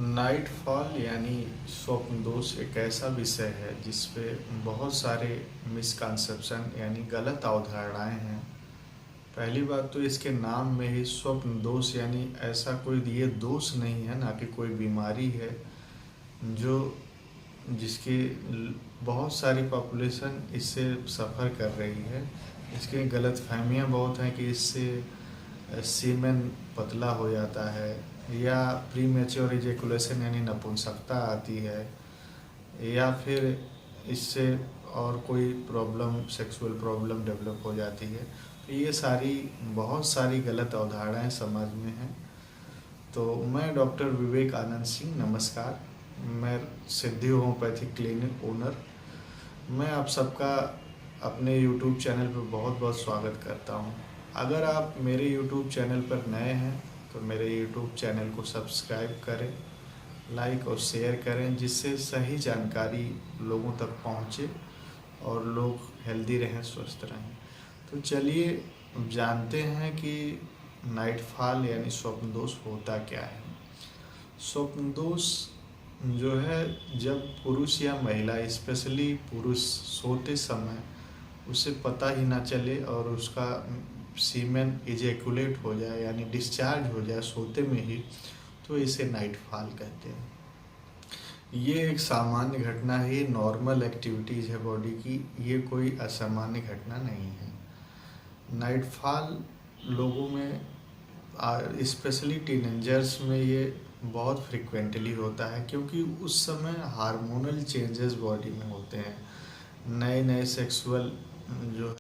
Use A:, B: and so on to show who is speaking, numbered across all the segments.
A: Night fall यानी स्वप्न दोष एक ऐसा विषय है जिस पे बहुत सारे मिसकंसेप्शन यानी गलत अवधारणाएं हैं। पहली बात तो इसके नाम में ही स्वप्न दोष यानी ऐसा कोई ये दोष नहीं है, ना कि कोई बीमारी है जो जिसकी बहुत सारी पॉपुलेशन इससे सफ़र कर रही है। इसकी गलत फहमियाँ बहुत हैं कि इससे सीमेन पतला हो जाता है या प्री मैच्योर इजैकुलेशन यानी नपुंसकता आती है, या फिर इससे और कोई प्रॉब्लम सेक्सुअल प्रॉब्लम डेवलप हो जाती है। तो ये सारी बहुत सारी गलत अवधारणाएं समाज में हैं। तो मैं डॉक्टर विवेक आनंद सिंह, नमस्कार। मैं सिद्धि होम्योपैथिक क्लिनिक ओनर। मैं आप सबका अपने यूट्यूब चैनल पर बहुत बहुत स्वागत करता हूं। अगर आप मेरे यूट्यूब चैनल पर नए हैं तो मेरे यूट्यूब चैनल को सब्सक्राइब करें, लाइक और शेयर करें, जिससे सही जानकारी लोगों तक पहुंचे और लोग हेल्दी रहें, स्वस्थ रहें। तो चलिए जानते हैं कि नाइट फॉल यानी स्वप्न दोष होता क्या है। स्वप्न दोष जो है, जब पुरुष या महिला, स्पेशली पुरुष सोते समय उसे पता ही ना चले और उसका सीमेन इजैकुलेट हो जाए यानी डिस्चार्ज हो जाए सोते में ही, तो इसे नाइट फॉल कहते हैं। ये एक सामान्य घटना है, नॉर्मल एक्टिविटीज़ है बॉडी की, ये कोई असामान्य घटना नहीं है। नाइट फॉल लोगों में, स्पेशली टीनेजर्स में, ये बहुत फ्रिक्वेंटली होता है क्योंकि उस समय हार्मोनल चेंजेस बॉडी में होते हैं। नए नए जो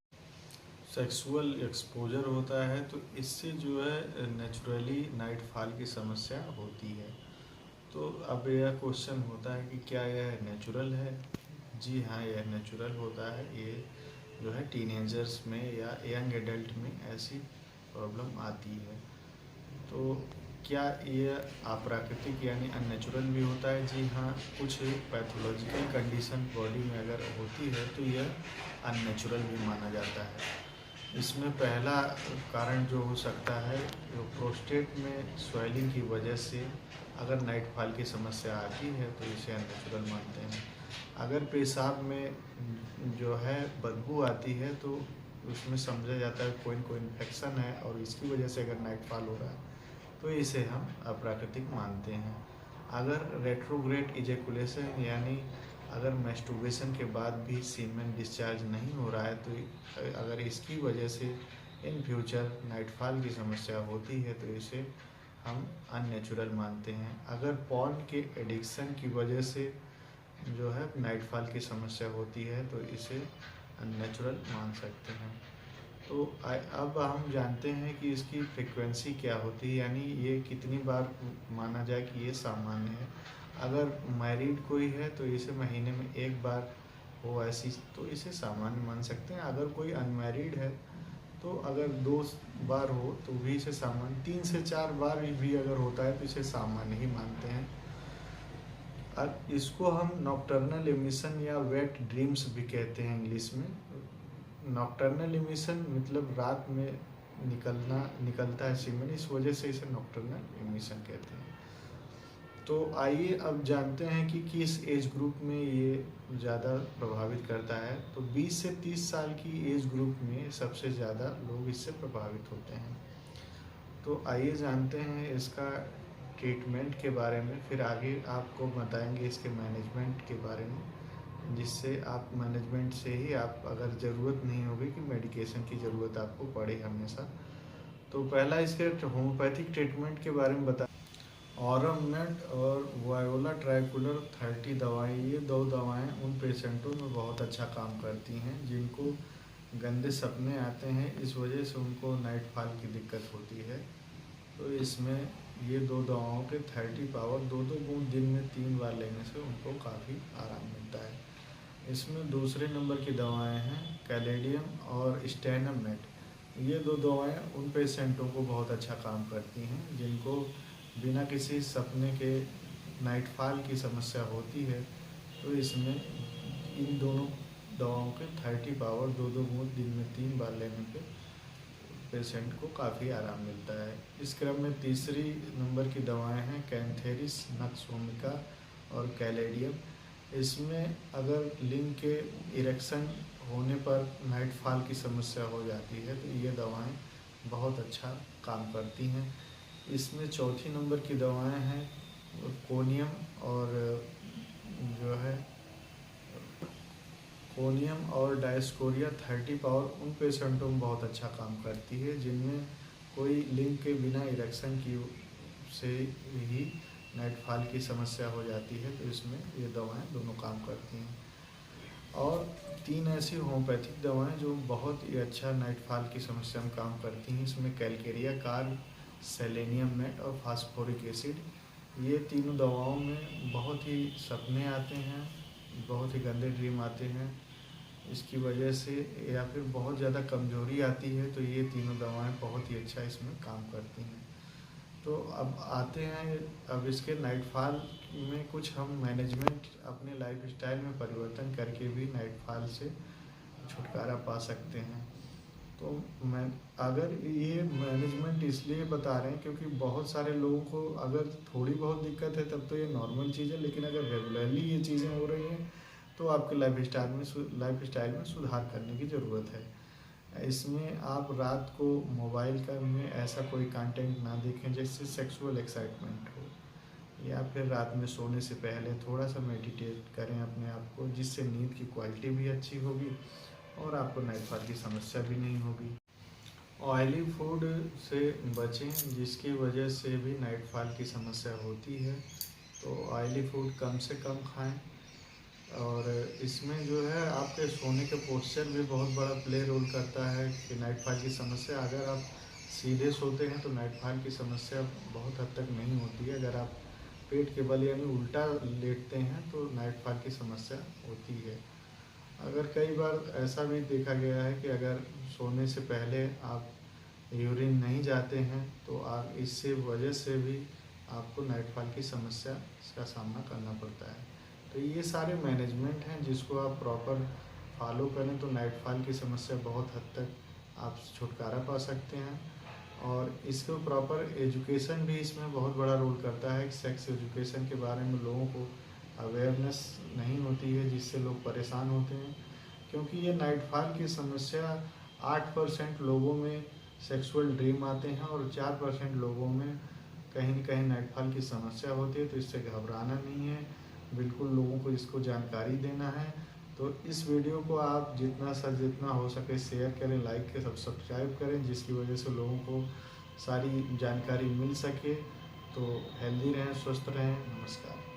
A: सेक्सुअल एक्सपोजर होता है, तो इससे जो है नेचुरली नाइट फॉल की समस्या होती है। तो अब यह क्वेश्चन होता है कि क्या यह नेचुरल है? जी हाँ, यह नेचुरल होता है। ये जो है टीनेजर्स में या यंग एडल्ट में ऐसी प्रॉब्लम आती है। तो क्या ये अप्राकृतिक यानी अननेचुरल भी होता है? जी हाँ, कुछ पैथोलॉजिकल कंडीशन बॉडी में अगर होती है तो यह अननेचुरल भी माना जाता है। इसमें पहला कारण जो हो सकता है, जो प्रोस्टेट में स्वेलिंग की वजह से अगर नाइट फॉल की समस्या आती है तो इसे अननेचुरल मानते हैं। अगर पेशाब में जो है बदबू आती है तो उसमें समझा जाता है कोई न कोई इन्फेक्शन है और इसकी वजह से अगर नाइट फॉल हो रहा है तो इसे हम अप्राकृतिक मानते हैं। अगर रेट्रोग्रेड इजैकुलेशन यानी अगर मैस्टरबेशन के बाद भी सीमेन डिस्चार्ज नहीं हो रहा है, तो अगर इसकी वजह से इन फ्यूचर नाइट फॉल की समस्या होती है तो इसे हम अननेचुरल मानते हैं। अगर पॉर्न के एडिक्शन की वजह से जो है नाइट फॉल की समस्या होती है तो इसे अननेचुरल मान सकते हैं। तो अब हम जानते हैं कि इसकी फ्रीक्वेंसी क्या होती है, यानी ये कितनी बार माना जाए कि ये सामान्य है। अगर मैरिड कोई है तो इसे महीने में एक बार हो ऐसी, तो इसे सामान्य मान सकते हैं। अगर कोई अनमैरिड है तो अगर 2 बार हो तो भी इसे सामान्य, 3 से 4 बार भी अगर होता है तो इसे सामान्य ही मानते हैं। अब इसको हम नॉकटर्नल एमिशन या वेट ड्रीम्स भी कहते हैं इंग्लिश में। नॉकटर्नल एमिशन मतलब रात में निकलता है सीमेन, इस वजह से इसे नॉकटर्नल एमिशन कहते हैं। तो आइए अब जानते हैं कि किस एज ग्रुप में ये ज़्यादा प्रभावित करता है। तो 20 से 30 साल की एज ग्रुप में सबसे ज़्यादा लोग इससे प्रभावित होते हैं। तो आइए जानते हैं इसका ट्रीटमेंट के बारे में, फिर आगे आपको बताएंगे इसके मैनेजमेंट के बारे में, जिससे आप मैनेजमेंट से ही आप अगर ज़रूरत नहीं होगी कि मेडिकेशन की ज़रूरत आपको पड़े हमेशा। तो पहला इसके होम्योपैथिक ट्रीटमेंट के बारे में बता। ऑरमनेट और वायोला ट्राइकुलर 30 दवाएं, ये 2 दवाएं उन पेशेंटों में बहुत अच्छा काम करती हैं जिनको गंदे सपने आते हैं, इस वजह से उनको नाइट फॉल की दिक्कत होती है। तो इसमें ये 2 दवाओं के 30 पावर 2-2 बूंद दिन में 3 बार लेने से उनको काफ़ी आराम मिलता है। इसमें दूसरे नंबर की दवाएं हैं कैलेडियम और स्टेनम नेट। ये 2 दवाएं उन पेशेंटों को बहुत अच्छा काम करती हैं जिनको बिना किसी सपने के नाइट फॉल की समस्या होती है। तो इसमें इन दोनों दवाओं के 30 पावर 2-2 बूंद दिन में 3 बार लेने पे पेशेंट को काफ़ी आराम मिलता है। इस क्रम में तीसरी नंबर की दवाएं हैं कैंथेरिस, नक्स वोमिका और कैलेडियम। इसमें अगर लिंग के इरेक्शन होने पर नाइटफॉल की समस्या हो जाती है तो ये दवाएं बहुत अच्छा काम करती हैं। इसमें चौथी नंबर की दवाएं हैं कोनियम और जो है कोनियम और डायस्कोरिया 30 पावर उन पेशेंटों में बहुत अच्छा काम करती है जिनमें कोई लिंग के बिना इरेक्शन की से ही नाइटफॉल की समस्या हो जाती है, तो इसमें ये दवाएं दोनों काम करती हैं। और 3 ऐसी होम्योपैथिक दवाएं जो बहुत ही अच्छा नाइटफॉल की समस्या में काम करती हैं। इसमें कैलकेरिया कार्ब, सेलेनियम नेट और फास्फोरिक एसिड। ये तीनों दवाओं में बहुत ही सपने आते हैं, बहुत ही गंदे ड्रीम आते हैं इसकी वजह से, या फिर बहुत ज़्यादा कमजोरी आती है, तो ये तीनों दवाएं बहुत ही अच्छा इसमें काम करती हैं। तो अब आते हैं, अब इसके नाइटफॉल में कुछ हम मैनेजमेंट अपने लाइफ स्टाइल में परिवर्तन करके भी नाइटफॉल से छुटकारा पा सकते हैं। तो मैं अगर ये मैनेजमेंट इसलिए बता रहे हैं क्योंकि बहुत सारे लोगों को अगर थोड़ी बहुत दिक्कत है तब तो ये नॉर्मल चीज़ है, लेकिन अगर रेगुलरली ये चीज़ें हो रही हैं तो आपके लाइफ स्टाइल में सुधार करने की ज़रूरत है। इसमें आप रात को मोबाइल का में ऐसा कोई कंटेंट ना देखें जिससे सेक्सुअल एक्साइटमेंट हो, या फिर रात में सोने से पहले थोड़ा सा मेडिटेट करें अपने आप को, जिससे नींद की क्वालिटी भी अच्छी होगी और आपको नाइटफॉल की समस्या भी नहीं होगी। ऑयली फूड से बचें जिसकी वजह से भी नाइटफॉल की समस्या होती है, तो ऑयली फूड कम से कम खाएं। और इसमें जो है आपके सोने के पोस्चर भी बहुत बड़ा प्ले रोल करता है कि नाइटफॉल की समस्या, अगर आप सीधे सोते हैं तो नाइटफॉल की समस्या बहुत हद तक नहीं होती है। अगर आप पेट के बल यानी उल्टा लेटते हैं तो नाइटफॉल की समस्या होती है। अगर कई बार ऐसा भी देखा गया है कि अगर सोने से पहले आप यूरिन नहीं जाते हैं तो आप इससे वजह से भी आपको नाइटफॉल की समस्या का सामना करना पड़ता है। तो ये सारे मैनेजमेंट हैं जिसको आप प्रॉपर फॉलो करें तो नाइटफॉल की समस्या बहुत हद तक आप छुटकारा पा सकते हैं। और इसको प्रॉपर एजुकेशन भी इसमें बहुत बड़ा रोल करता है। सेक्स एजुकेशन के बारे में लोगों को अवेयरनेस नहीं होती है जिससे लोग परेशान होते हैं, क्योंकि ये नाइटफॉल की समस्या 8% लोगों में सेक्सुअल ड्रीम आते हैं और 4% लोगों में कहीं न कहीं नाइटफॉल की समस्या होती है। तो इससे घबराना नहीं है, बिल्कुल लोगों को इसको जानकारी देना है। तो इस वीडियो को आप जितना हो सके शेयर करें, लाइक करें, सब्सक्राइब करें, जिसकी वजह से लोगों को सारी जानकारी मिल सके। तो हेल्दी रहें, स्वस्थ रहें। नमस्कार।